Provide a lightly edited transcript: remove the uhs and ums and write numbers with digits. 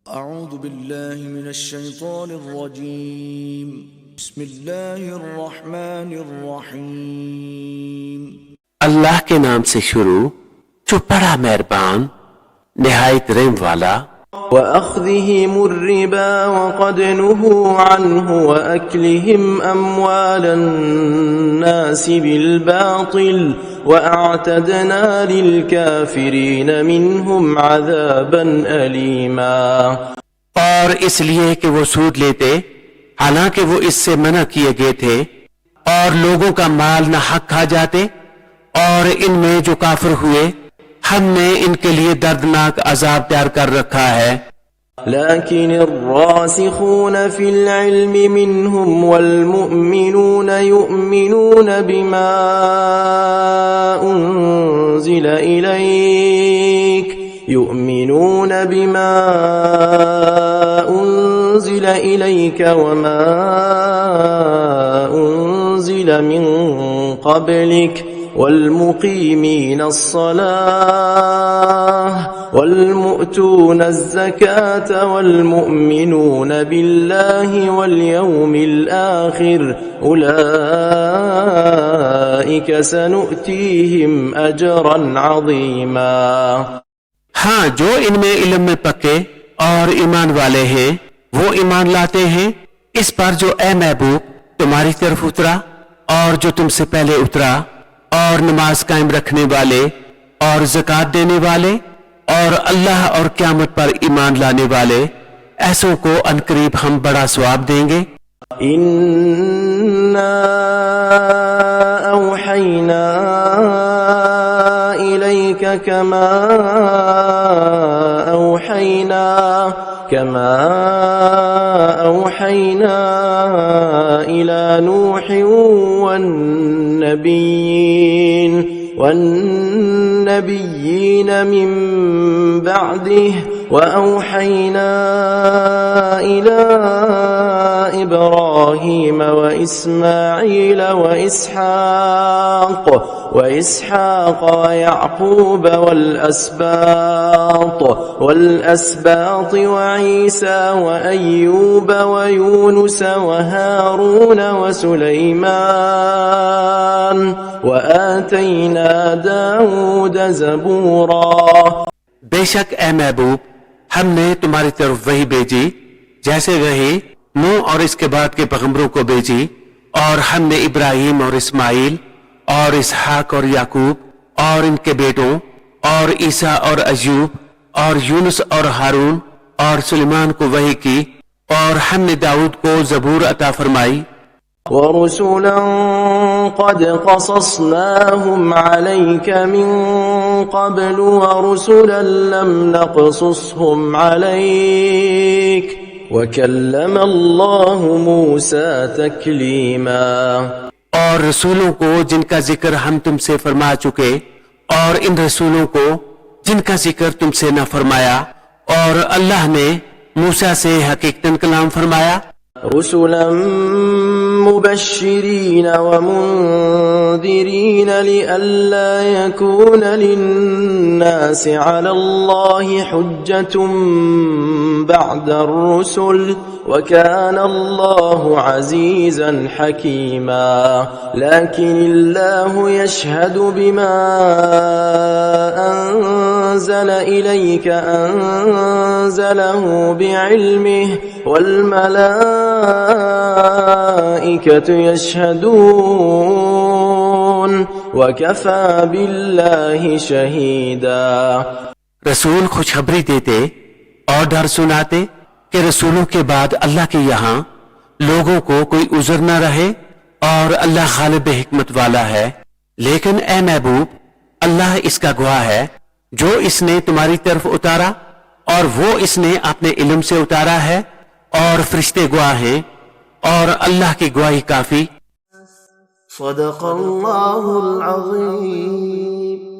अऊज़ु बिल्लाहि मिनश शैतानिर रजीम। बिस्मिल्लाहिर रहमानिर रहीम। अल्लाह के नाम से शुरू जो बड़ा मेहरबान निहायत रहम वाला। وأخذهم الربا وقد نهوا عنه وأكلهم أموال الناس بالباطل وأعتدنا للكافرين منهم عذابا أليما। और इसलिए कि वो सूद लेते हालांकि वो इससे मना किए गए थे, और लोगों का माल न हक खा जाते, और इनमें जो काफिर हुए हमने इनके लिए दर्दनाक अजाब तैयार कर रखा है। لكن الراسخون في العلم منهم والمؤمنون يؤمنون بما أنزل إليك وما أنزل من قبلك والمقيمين الصلاة والمؤتون الزكاة والمؤمنون بالله واليوم الآخر أولئك سنؤتيهم أجرا عظيما। हाँ, जो इनमें इल्म में पक्के और ईमान वाले हैं वो ईमान लाते हैं इस पर जो ए महबूब तुम्हारी तरफ उतरा और जो तुमसे पहले उतरा, और नमाज कायम रखने वाले और ज़कात देने वाले और अल्लाह और क़यामत पर ईमान लाने वाले, ऐसों को अनकरीब हम बड़ा सवाब देंगे। इन्ना औहैना इलैका कमा औहैना इला नूह والنبيين من بعده وأوحينا إلى إبراهيم وإسماعيل وإسحاق ويعقوب والأسباط وعيسى وأيوب ويونس وهارون وسليمان وآتينا दाऊद ज़बूरा। बेशक ए महबूब हमने तुम्हारी तरफ वही भेजी जैसे वही नूह और इसके बाद के पैगंबरों को भेजी, और हमने इब्राहिम और इस्माइल और इसहाक और याकूब और इनके बेटों और ईसा और अय्यूब और यूनुस और हारून और सुलेमान को वही की, और हमने दाऊद को ज़बूर अता फरमाई। ورسلا قد قصصناهم عليك من قبل ورسلا لم نقصصهم عليك وكلم الله موسى تكليما। और रसूलों को जिनका जिक्र हम तुमसे फरमा चुके, और इन रसूलों को जिनका जिक्र तुमसे न फरमाया, और अल्लाह ने मूसा से हकीकतन कलाम फरमाया। رسلا مبشرين ومنذرين لئلا يكون للناس على الله حجة بعد الرسل وكان الله عزيزا حكيما। لكن الله يشهد بما أنزل إليك أنزله بعلمه والملائكة يشهدون وكفى بالله شهيدا। रसूल खुशखबरी देते और डर सुनाते कि रसूलों के बाद अल्लाह के यहाँ लोगों को कोई उज़र न रहे, और अल्लाह गालिब हिकमत वाला है। लेकिन ए महबूब अल्लाह इसका गवाह है जो इसने तुम्हारी तरफ उतारा, और वो इसने अपने इल्म से उतारा है, और फरिश्ते गवाह हैं, और अल्लाह की गवाही काफी। सदक़ल्लाहुल अज़ीम।